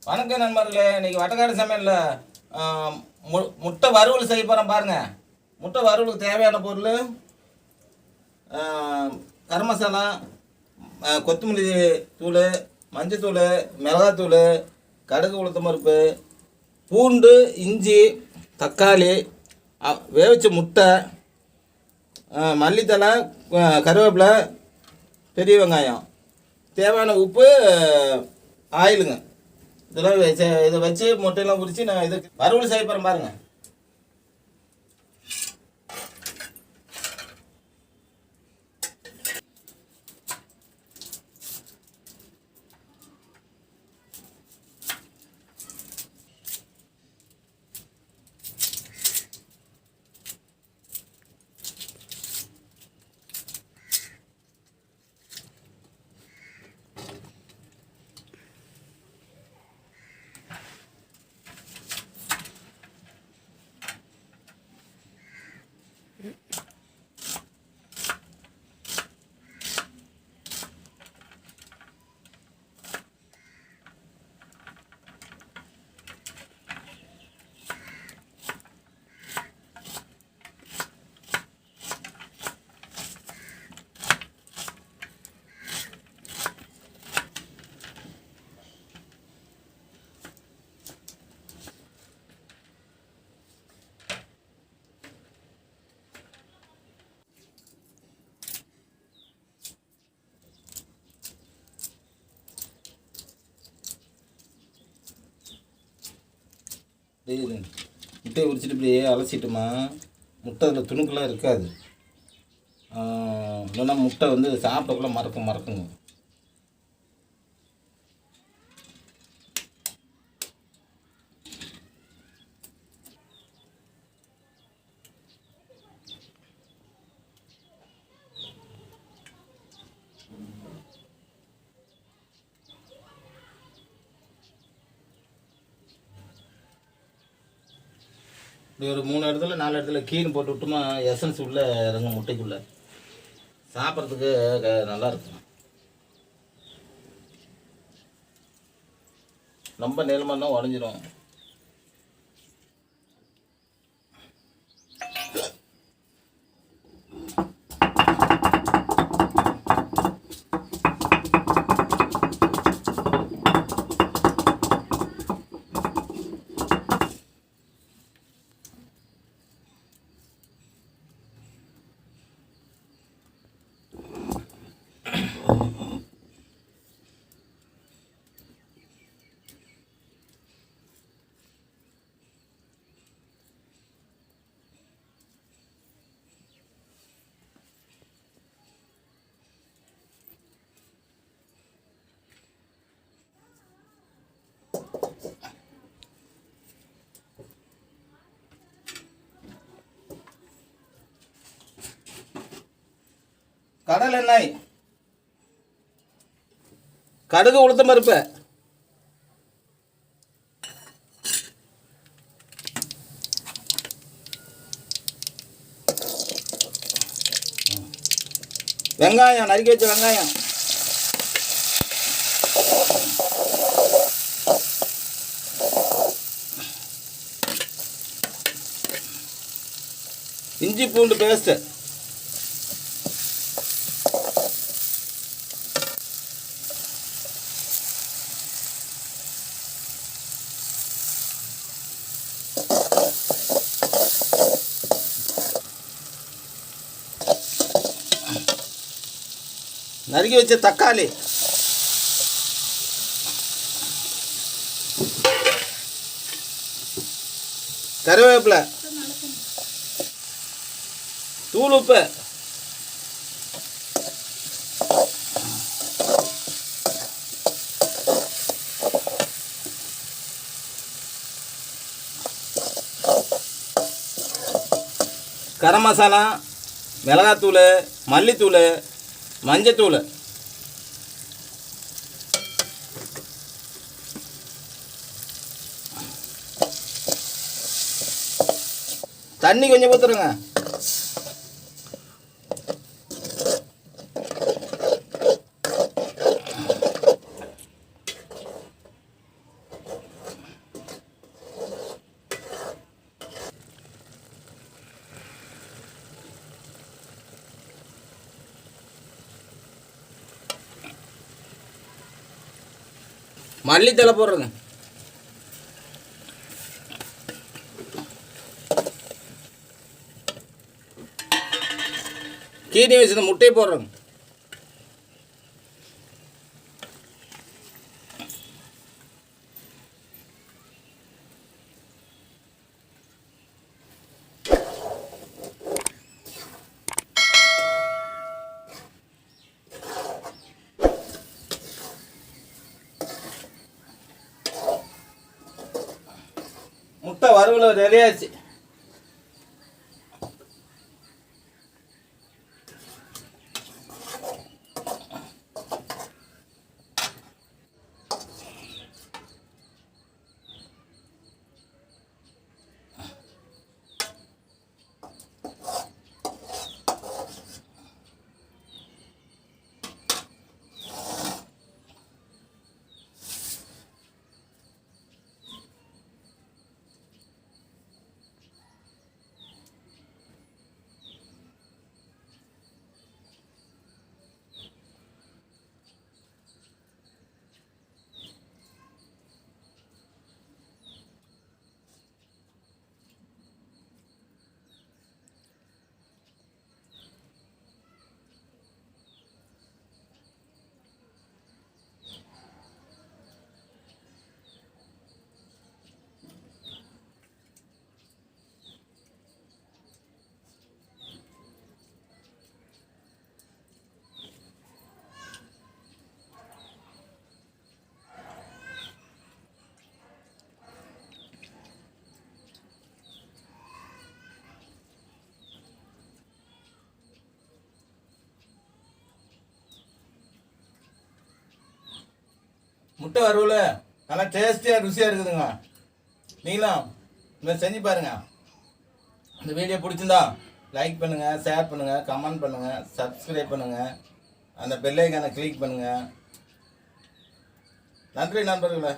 வணக்கம் நண்பர்களே. இன்றைக்கி வட்டக்காடு சமையலில் முட்டை வறுவல் செய்ய போகிறோம் பாருங்கள். முட்டை வறுவலுக்கு தேவையான பொருள் கரம் மசாலா, கொத்தமல்லி தூள், மஞ்சத்தூள், மிளகாத்தூள், கடுகு உளுத்தம் பருப்பு, பூண்டு, இஞ்சி, தக்காளி, வேவிச்ச முட்டை, மல்லித்தலை, கருவேப்பிலை, பெரிய வெங்காயம், தேவையான உப்பு, ஆயிலுங்க. இதெல்லாம் இதை வச்சு முட்டையெல்லாம் உரித்து நான் இது வறுவல் செய்ய போகிறேன் பாருங்கள். முட்டையை உரிச்சிட்டு இப்படியே அலசிட்டுமா, முட்டை அதில் துணுக்கெல்லாம் இருக்காது. இல்லைன்னா முட்டை வந்து சாப்பிடக்குள்ள மறக்குங்க. இப்படி ஒரு 3 இடத்துல 4 இடத்துல கீழ் போட்டு விட்டுமா, எசன்ஸ் உள்ளே இறங்கும் முட்டைக்குள்ளே. சாப்பிட்றதுக்கு நல்லாயிருக்கும். ரொம்ப நீளமாக உடஞ்சிரும். கடல் எண்ணெய், கடுகு உளுத்தம் பருப்பு, வெங்காயம், நறுக்கி வச்ச வெங்காயம், இஞ்சி பூண்டு பேஸ்ட்டு, நறுக்கி வச்ச தக்காளி, கருவேப்பிலை, தூள் உப்பு, கரம் மசாலா, மிளகாத்தூள், மல்லித்தூள், மஞ்சத்தூள், தண்ணி கொஞ்சம் ஊற்றுருங்க. மல்லித்தலை போடுறேங்க. கீனி வச்சு முட்டையை போடுறோங்க. முட்டை வறுவல் ரெடியாச்சு. முட்டை வறுவல் நல்லா டேஸ்டியாக ருசியாக இருக்குதுங்க. நீங்களும் இதை செஞ்சு பாருங்கள். இந்த வீடியோ பிடிச்சிருந்தா லைக் பண்ணுங்கள், ஷேர் பண்ணுங்கள், கமெண்ட் பண்ணுங்கள், சப்ஸ்கிரைப் பண்ணுங்கள், அந்த பெல் ஐக்கானை கிளிக் பண்ணுங்கள். நன்றி நண்பர்களே.